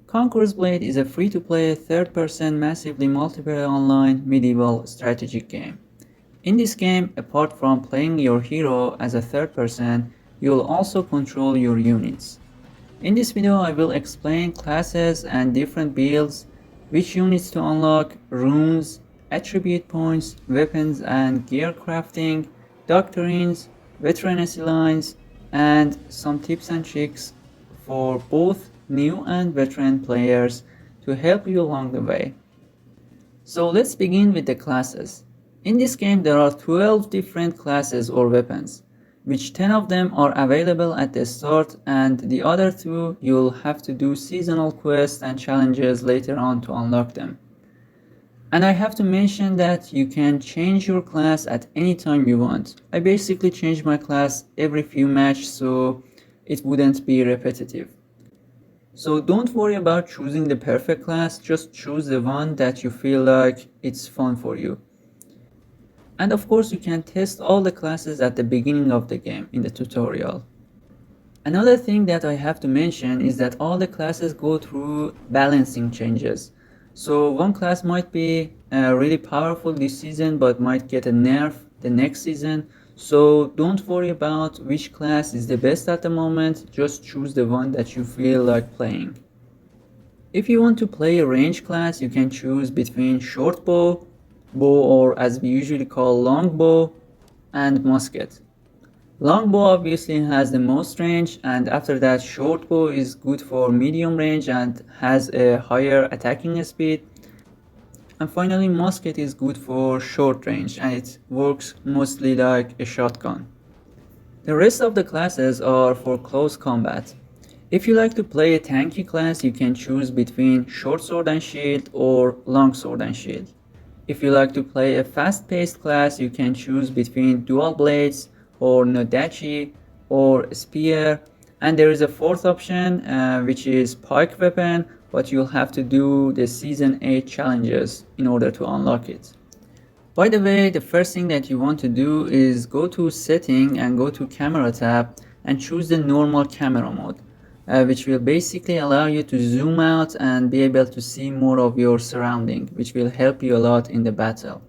Conqueror's Blade is a free-to-play, third-person, massively multiplayer online medieval strategic game. In this game, apart from playing your hero as a third person, you will also control your units. In this video, I will explain classes and different builds, which units to unlock, runes, attribute points, weapons and gear crafting, doctrines, veterancy lines, and some tips and tricks for both new and veteran players to help you along the way. So let's begin with the classes. In this game there are 12 different classes or weapons, which 10 of them are available at the start and the other 2 you'll have to do seasonal quests and challenges later on to unlock them. And I have to mention that you can change your class at any time you want. I basically change my class every few matches so it wouldn't be repetitive. So don't worry about choosing the perfect class, just choose the one that you feel like it's fun for you. And of course you can test all the classes at the beginning of the game in the tutorial. Another thing that I have to mention is that all the classes go through balancing changes. So one class might be really powerful this season but might get a nerf the next season. So don't worry about which class is the best at the moment, just choose the one that you feel like playing. If you want to play a range class, you can choose between short bow, or as we usually call long bow, and musket. Long bow obviously has the most range, and after that short bow is good for medium range and has a higher attacking speed. And finally musket is good for short range and it works mostly like a shotgun. The rest of the classes are for close combat. If you like to play a tanky class, you can choose between short sword and shield or long sword and shield. If you like to play a fast-paced class, you can choose between dual blades or nodachi or spear. And there is a fourth option which is pike weapon, but you'll have to do the season 8 challenges in order to unlock it. By the way, the first thing that you want to do is go to setting and go to camera tab and choose the normal camera mode. Which will basically allow you to zoom out and be able to see more of your surrounding, which will help you a lot in the battle.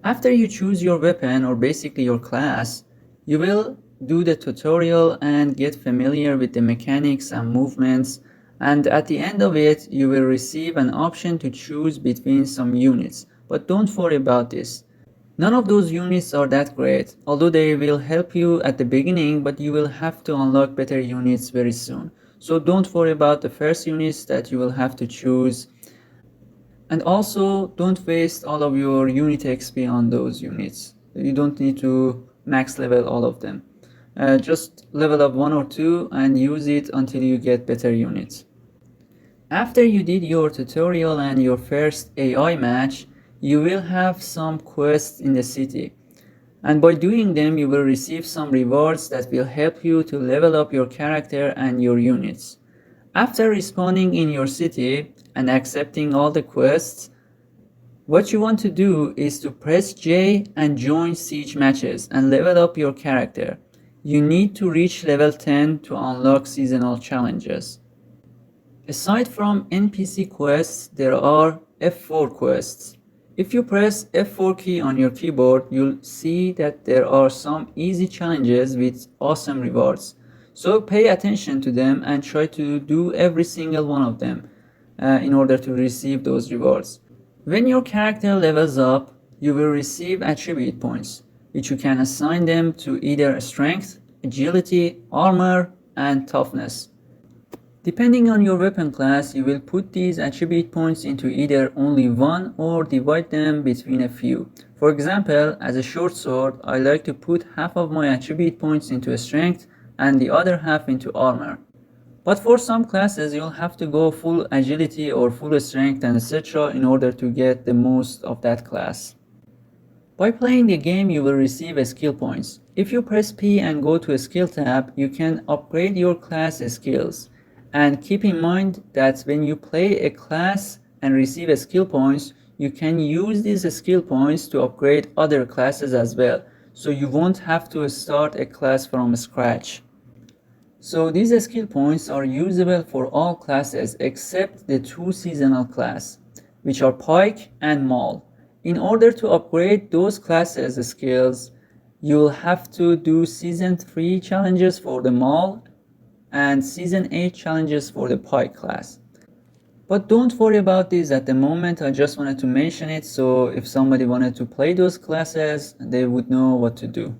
After you choose your weapon or basically your class, you will do the tutorial and get familiar with the mechanics and movements, and at the end of it you will receive an option to choose between some units, but don't worry about this. None of those units are that great, although they will help you at the beginning, but you will have to unlock better units very soon. So don't worry about the first units that you will have to choose. And also don't waste all of your unit XP on those units. You don't need to max level all of them. Just level up 1 or 2 and use it until you get better units. After you did your tutorial and your first AI match, you will have some quests in the city, and by doing them you will receive some rewards that will help you to level up your character and your units. After respawning in your city and accepting all the quests, what you want to do is to press J and join siege matches and level up your character. You need to reach level 10 to unlock seasonal challenges. Aside from NPC quests, there are F4 quests. If you press F4 key on your keyboard, you'll see that there are some easy challenges with awesome rewards. So pay attention to them and try to do every single one of them in order to receive those rewards. When your character levels up, you will receive attribute points, which you can assign them to either strength, agility, armor, and toughness. Depending on your weapon class, you will put these attribute points into either only one or divide them between a few. For example, as a short sword, I like to put half of my attribute points into strength and the other half into armor. But for some classes, you'll have to go full agility or full strength and etc. in order to get the most of that class. By playing the game, you will receive skill points. If you press P and go to a skill tab, you can upgrade your class skills. And keep in mind that when you play a class and receive skill points, you can use these skill points to upgrade other classes as well. So you won't have to start a class from scratch. So these skill points are usable for all classes except the two seasonal class, which are Pike and Maul. In order to upgrade those classes' skills, you'll have to do Season 3 challenges for the Maul and Season 8 challenges for the Pike class. But don't worry about this at the moment, I just wanted to mention it so if somebody wanted to play those classes, they would know what to do.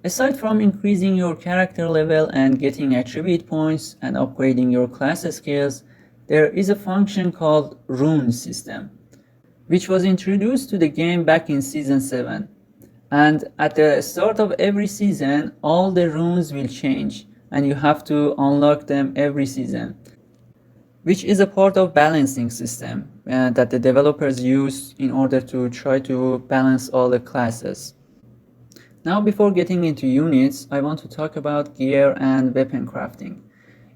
Aside from increasing your character level and getting attribute points and upgrading your class skills, there is a function called Rune System, which was introduced to the game back in Season 7. And at the start of every season, all the runes will change and you have to unlock them every season, which is a part of balancing system that the developers use in order to try to balance all the classes. Now before getting into units, I want to talk about gear and weapon crafting.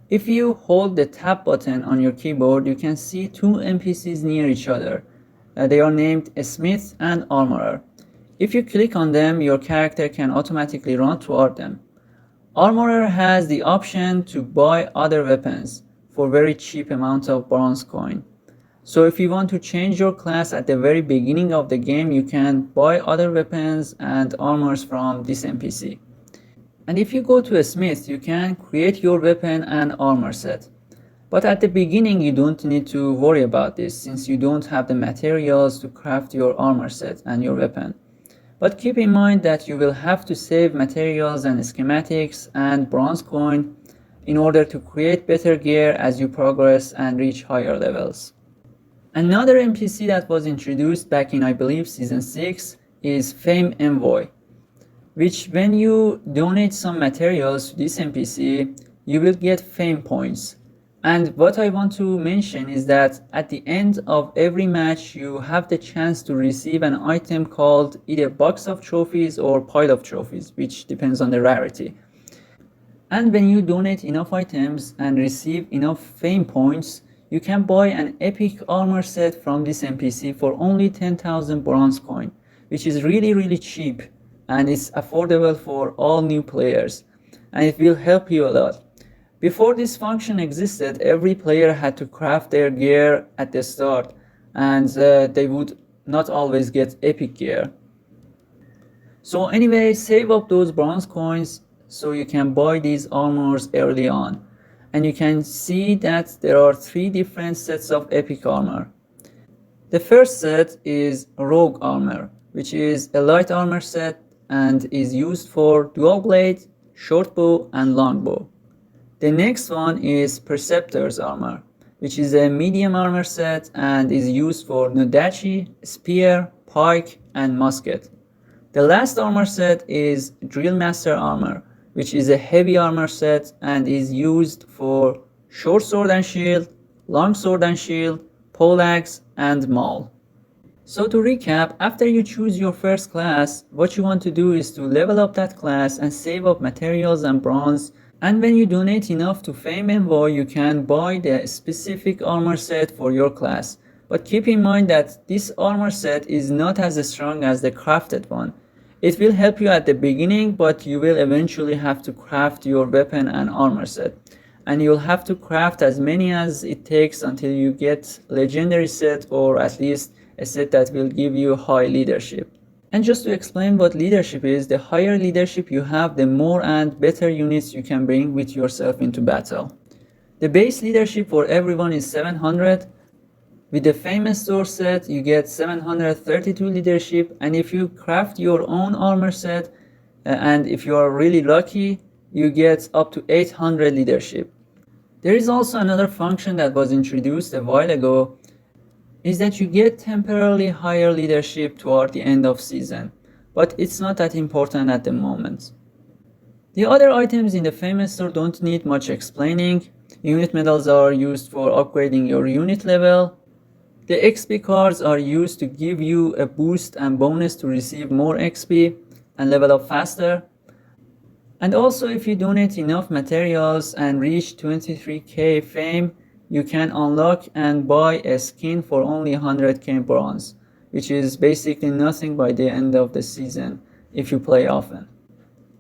If you hold the tab button on your keyboard, you can see two NPCs near each other. They are named Smith and Armorer. If you click on them, your character can automatically run toward them. Armorer has the option to buy other weapons for very cheap amount of bronze coin. So if you want to change your class at the very beginning of the game, you can buy other weapons and armors from this NPC. And if you go to a smith, you can create your weapon and armor set. But at the beginning, you don't need to worry about this since you don't have the materials to craft your armor set and your weapon. But keep in mind that you will have to save materials and schematics and bronze coin in order to create better gear as you progress and reach higher levels. Another NPC that was introduced back in, I believe, Season 6 is Fame Envoy, which when you donate some materials to this NPC, you will get fame points. And what I want to mention is that at the end of every match, you have the chance to receive an item called either Box of Trophies or Pile of Trophies, which depends on the rarity. And when you donate enough items and receive enough fame points, you can buy an epic armor set from this NPC for only 10,000 bronze coin, which is really cheap and it's affordable for all new players, and it will help you a lot. Before this function existed, every player had to craft their gear at the start, and they would not always get epic gear. So anyway, save up those bronze coins so you can buy these armors early on. And you can see that there are 3 different sets of epic armor. The first set is Rogue Armor, which is a light armor set and is used for dual blade, short bow and long bow. The next one is Preceptor's Armor, which is a medium armor set and is used for Nodachi, spear, pike and musket. The last armor set is Drill Master Armor, which is a heavy armor set and is used for short sword and shield, long sword and shield, poleaxe and maul. So to recap, after you choose your first class, what you want to do is to level up that class and save up materials and bronze, and when you donate enough to Fame Envoy, you can buy the specific armor set for your class. But keep in mind that this armor set is not as strong as the crafted one. It will help you at the beginning, but you will eventually have to craft your weapon and armor set. And you'll have to craft as many as it takes until you get legendary set, or at least a set that will give you high leadership. And just to explain what leadership is, the higher leadership you have, the more and better units you can bring with yourself into battle. The base leadership for everyone is 700. With the famous store set, you get 732 leadership, and if you craft your own armor set, and if you are really lucky, you get up to 800 leadership. There is also another function that was introduced a while ago, is that you get temporarily higher leadership toward the end of season, but it's not that important at the moment. The other items in the famous store don't need much explaining. Unit medals are used for upgrading your unit level. The XP cards are used to give you a boost and bonus to receive more XP and level up faster. And also, if you donate enough materials and reach 23k fame, you can unlock and buy a skin for only 100k bronze, which is basically nothing by the end of the season if you play often.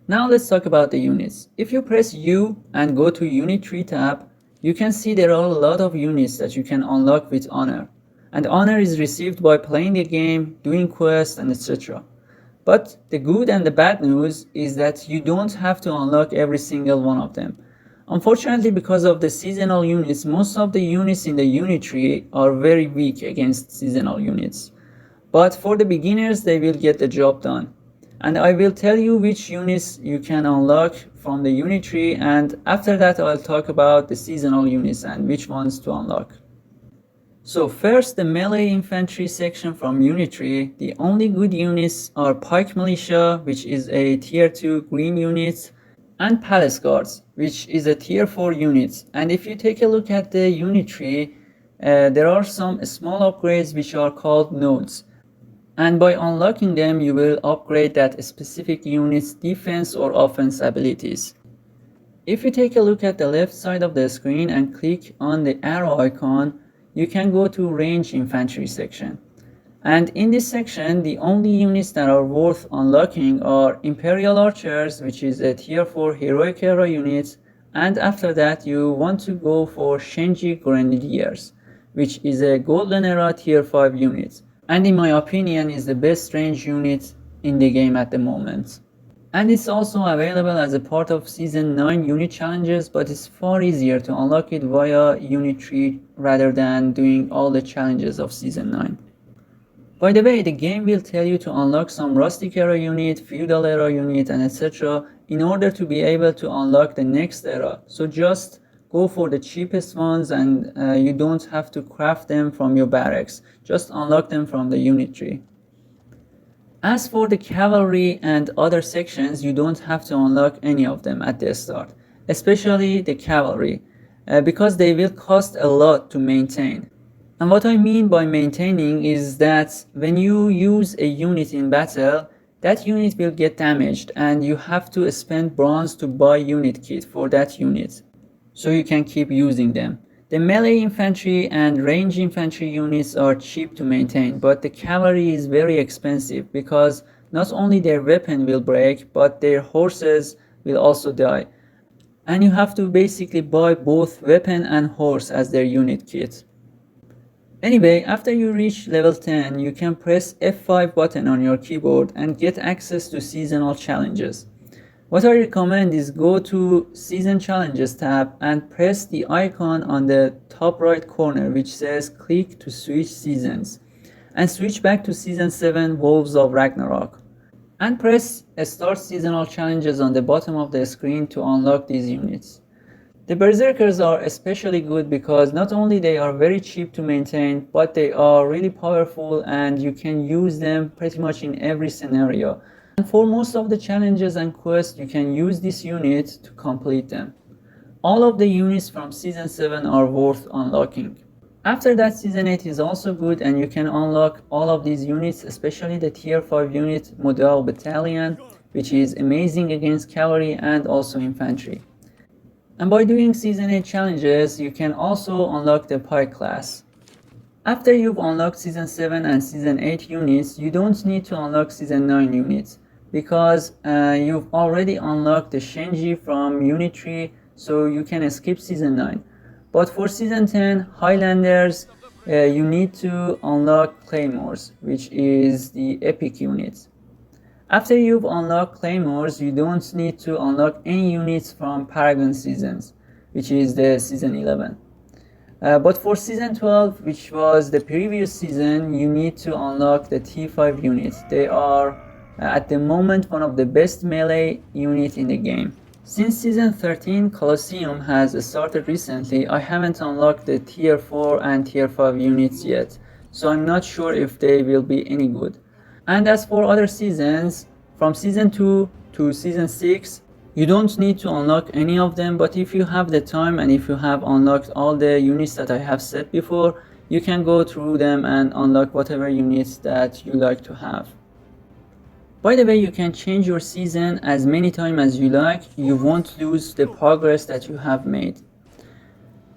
Now let's talk about the units. If you press U and go to Unit Tree tab, you can see there are a lot of units that you can unlock with honor. And honor is received by playing the game, doing quests, and etc. But the good and the bad news is that you don't have to unlock every single one of them. Unfortunately, because of the seasonal units, most of the units in the unit tree are very weak against seasonal units. But for the beginners, they will get the job done. And I will tell you which units you can unlock from the unit tree, and after that I'll talk about the seasonal units and which ones to unlock. So first, the melee infantry section from unit tree. The only good units are Pike Militia, which is a tier 2 green unit, and Palace Guards, which is a tier 4 unit. And if you take a look at the unit tree, there are some small upgrades which are called nodes. And by unlocking them, you will upgrade that specific unit's defense or offense abilities. If you take a look at the left side of the screen and click on the arrow icon, you can go to range infantry section. And in this section, the only units that are worth unlocking are Imperial Archers, which is a tier 4 heroic era unit, and after that you want to go for Shenji Grenadiers, which is a golden era tier 5 unit, and in my opinion is the best range unit in the game at the moment. And it's also available as a part of Season 9 unit challenges, but it's far easier to unlock it via Unit 3 rather than doing all the challenges of Season 9. By the way, the game will tell you to unlock some Rustic era unit, Feudal era unit, and etc. in order to be able to unlock the next era. So just go for the cheapest ones, and you don't have to craft them from your barracks. Just unlock them from the unit tree. As for the cavalry and other sections, you don't have to unlock any of them at the start, especially the cavalry, because they will cost a lot to maintain. And what I mean by maintaining is that when you use a unit in battle, that unit will get damaged and you have to spend bronze to buy unit kit for that unit, so you can keep using them. The melee infantry and range infantry units are cheap to maintain, but the cavalry is very expensive because not only their weapon will break, but their horses will also die. And you have to basically buy both weapon and horse as their unit kit. Anyway, after you reach level 10, you can press F5 button on your keyboard and get access to seasonal challenges. What I recommend is go to Season Challenges tab and press the icon on the top right corner which says click to switch seasons, and switch back to Season 7 Wolves of Ragnarok, and press Start Seasonal Challenges on the bottom of the screen to unlock these units. The Berserkers are especially good because not only they are very cheap to maintain, but they are really powerful and you can use them pretty much in every scenario. And for most of the challenges and quests, you can use this unit to complete them. All of the units from Season 7 are worth unlocking. After that, Season 8 is also good and you can unlock all of these units, especially the tier 5 unit Model Battalion, which is amazing against cavalry and also infantry. And by doing Season 8 challenges, you can also unlock the Pike class. After you've unlocked Season 7 and Season 8 units, you don't need to unlock Season 9 units, because you've already unlocked the Shenji from Unit 3, so you can skip Season 9. But for Season 10 Highlanders, you need to unlock Claymores, which is the epic unit. After you've unlocked Claymores, you don't need to unlock any units from Paragon Seasons, which is the Season 11. But for Season 12, which was the previous season, you need to unlock the T5 units. They are at the moment one of the best melee units in the game. Since Season 13 Colosseum has started recently, I haven't unlocked the Tier 4 and Tier 5 units yet, so I'm not sure if they will be any good. And as for other seasons, from Season 2 to Season 6, you don't need to unlock any of them, but if you have the time and if you have unlocked all the units that I have said before, you can go through them and unlock whatever units that you like to have. By the way, you can change your season as many times as you like. You won't lose the progress that you have made.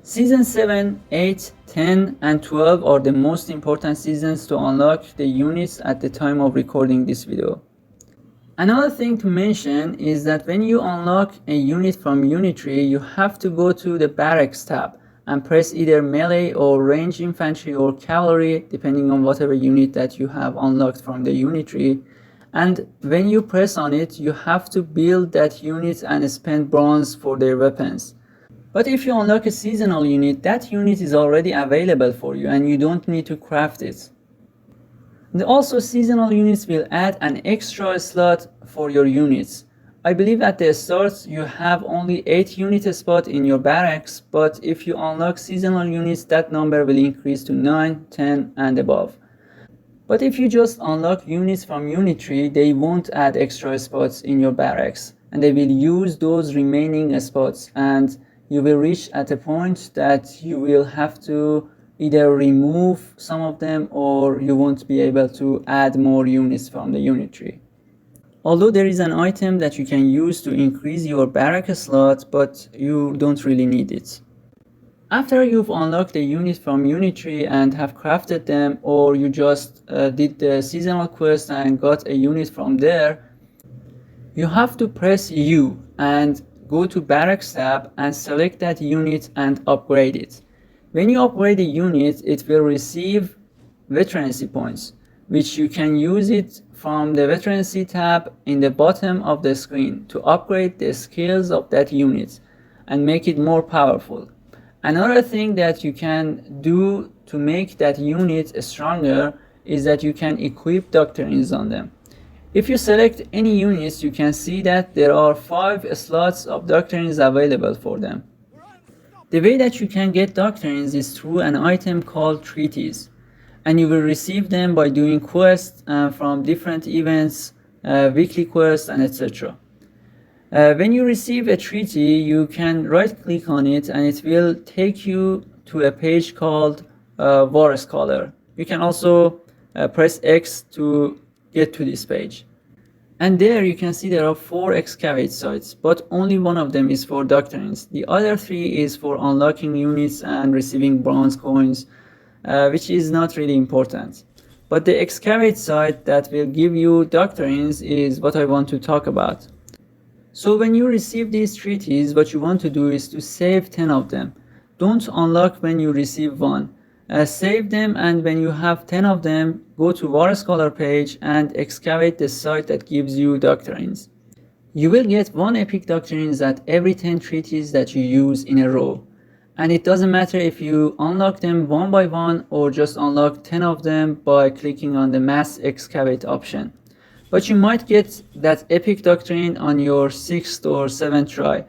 Season 7, 8, 10 and 12 are the most important seasons to unlock the units at the time of recording this video. Another thing to mention is that when you unlock a unit from unit tree, you have to go to the barracks tab and press either melee or range infantry or cavalry, depending on whatever unit that you have unlocked from the unit tree. And when you press on it, you have to build that unit and spend bronze for their weapons. But if you unlock a seasonal unit, that unit is already available for you and you don't need to craft it. And also, seasonal units will add an extra slot for your units. I believe at the start you have only 8 unit spots in your barracks, but if you unlock seasonal units, that number will increase to 9, 10 and above. But if you just unlock units from unit tree, they won't add extra spots in your barracks, and they will use those remaining spots, and you will reach at a point that you will have to either remove some of them or you won't be able to add more units from the unit tree. Although there is an item that you can use to increase your barrack slot, but you don't really need it. After you've unlocked a unit from unit tree and have crafted them, or you just did the seasonal quest and got a unit from there, you have to press U and go to barracks tab and select that unit and upgrade it. When you upgrade a unit, it will receive Veterancy Points, which you can use it from the Veterancy tab in the bottom of the screen to upgrade the skills of that unit and make it more powerful. Another thing that you can do to make that unit stronger is that you can equip Doctrines on them. If you select any units, you can see that there are 5 slots of Doctrines available for them. The way that you can get Doctrines is through an item called Treatise, and you will receive them by doing quests from different events, weekly quests, and etc. When you receive a treaty, you can right click on it and it will take you to a page called War Scholar. You can also press X to get to this page. And there you can see there are 4 excavate sites, but only one of them is for Doctrines. The other 3 is for unlocking units and receiving bronze coins, which is not really important. But the excavate site that will give you Doctrines is what I want to talk about. So when you receive these treaties, what you want to do is to save 10 of them. Don't unlock when you receive 1. Save them, and when you have 10 of them, go to War Scholar page and excavate the site that gives you Doctrines. You will get 1 epic Doctrines at every 10 treaties that you use in a row. And it doesn't matter if you unlock them one by one or just unlock 10 of them by clicking on the mass excavate option. But you might get that epic Doctrine on your 6th or 7th try.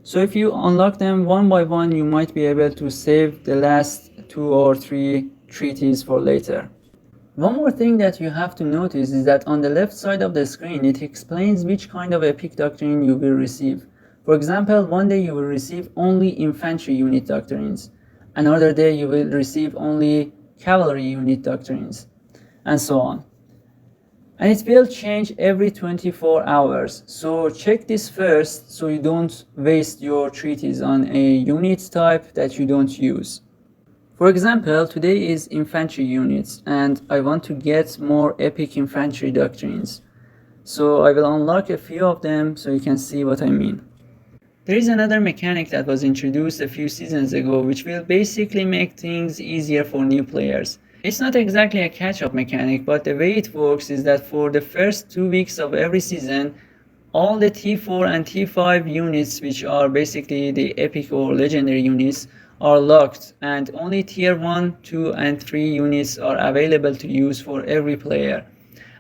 So if you unlock them one by one, you might be able to save the last 2 or 3 treaties for later. One more thing that you have to notice is that on the left side of the screen, it explains which kind of epic Doctrine you will receive. For example, one day you will receive only infantry unit Doctrines. Another day you will receive only cavalry unit Doctrines, and so on. And it will change every 24 hours. So check this first so you don't waste your treaties on a unit type that you don't use. For example, today is infantry units and I want to get more epic infantry Doctrines. So I will unlock a few of them so you can see what I mean. There is another mechanic that was introduced a few seasons ago which will basically make things easier for new players. It's not exactly a catch-up mechanic, but the way it works is that for the first 2 weeks of every season, all the T4 and T5 units, which are basically the epic or legendary units, are locked, and only tier 1, 2 and 3 units are available to use for every player.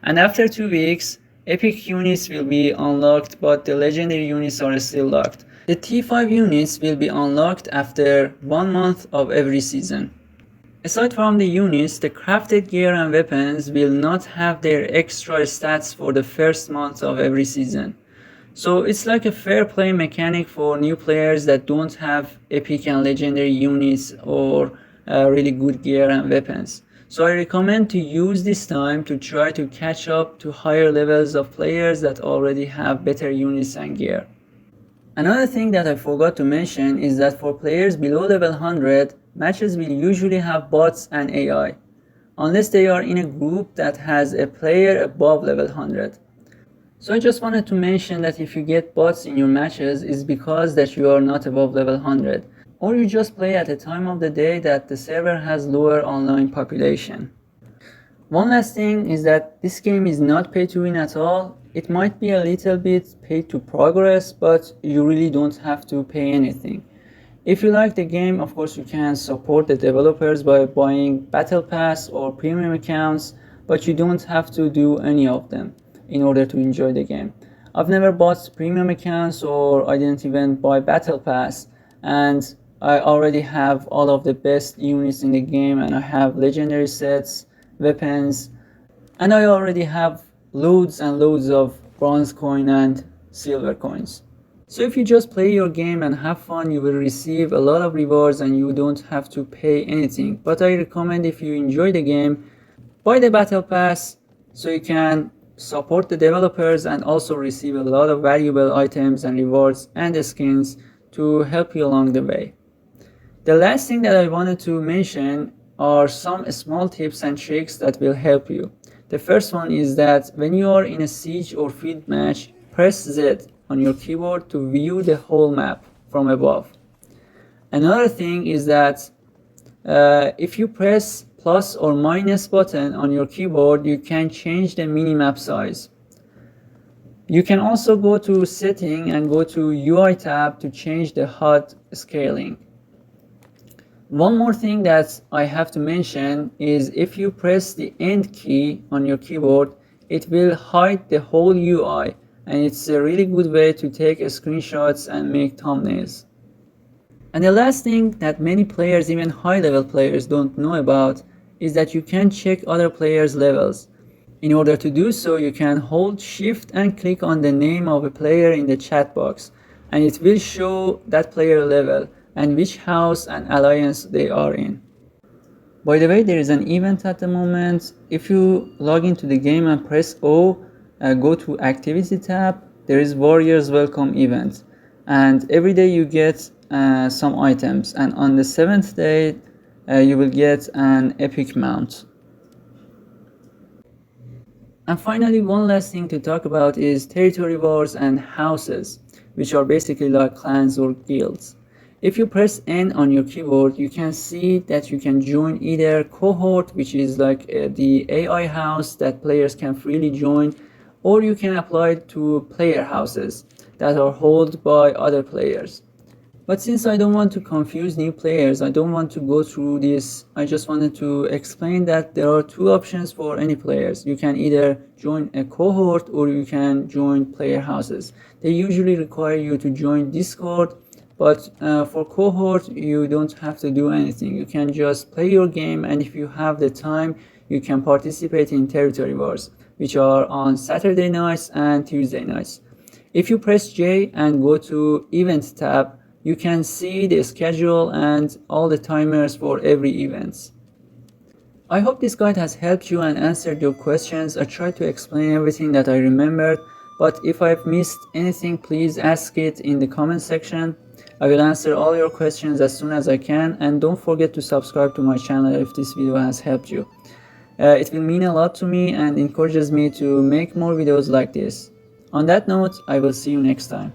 And after 2 weeks, epic units will be unlocked, but the legendary units are still locked. The T5 units will be unlocked after 1 month of every season. Aside from the units, the crafted gear and weapons will not have their extra stats for the first month of every season. So it's like a fair play mechanic for new players that don't have epic and legendary units or really good gear and weapons. So I recommend to use this time to try to catch up to higher levels of players that already have better units and gear. Another thing that I forgot to mention is that for players below level 100, matches will usually have bots and AI, unless they are in a group that has a player above level 100. So I just wanted to mention that if you get bots in your matches, it's because that you are not above level 100, or you just play at a time of the day that the server has lower online population. One last thing is that this game is not pay to win at all. It might be a little bit pay to progress, but you really don't have to pay anything. If you like the game, of course you can support the developers by buying Battle Pass or premium accounts, but you don't have to do any of them in order to enjoy the game. I've never bought premium accounts, or I didn't even buy Battle Pass, and I already have all of the best units in the game, and I have legendary sets, weapons, and I already have loads and loads of bronze coin and silver coins. So if you just play your game and have fun, you will receive a lot of rewards and you don't have to pay anything. But I recommend, if you enjoy the game, buy the Battle Pass so you can support the developers and also receive a lot of valuable items and rewards and skins to help you along the way. The last thing that I wanted to mention are some small tips and tricks that will help you. The first one is that when you are in a siege or field match, press Z on your keyboard to view the whole map from above. Another thing is that if you press plus or minus button on your keyboard, you can change the minimap size. You can also go to setting and go to UI tab to change the HUD scaling. One more thing that I have to mention is if you press the end key on your keyboard, it will hide the whole UI, and it's a really good way to take screenshots and make thumbnails. And the last thing that many players, even high level players, don't know about is that you can check other players' levels. In order to do so, you can hold shift and click on the name of a player in the chat box, and it will show that player level and which house and alliance they are in. By the way, there is an event at the moment. If you log into the game and press O, go to activity tab, there is Warriors Welcome event, and every day you get some items, and on the 7th day you will get an epic mount. And finally, one last thing to talk about is territory wars and houses, which are basically like clans or guilds. If you press N on your keyboard, you can see that you can join either cohort, which is like the AI house that players can freely join, or you can apply it to player houses that are held by other players. But since I don't want to confuse new players, I don't want to go through this, I just wanted to explain that there are two options for any players. You can either join a cohort or you can join player houses. They usually require you to join Discord, but for cohort you don't have to do anything. You can just play your game, and if you have the time, you can participate in territory wars, which are on Saturday nights and Tuesday nights. If you press J and go to Event tab, you can see the schedule and all the timers for every event. I hope this guide has helped you and answered your questions. I tried to explain everything that I remembered, but if I've missed anything, please ask it in the comment section. I will answer all your questions as soon as I can, and don't forget to subscribe to my channel if this video has helped you. It will mean a lot to me and encourages me to make more videos like this. On that note, I will see you next time.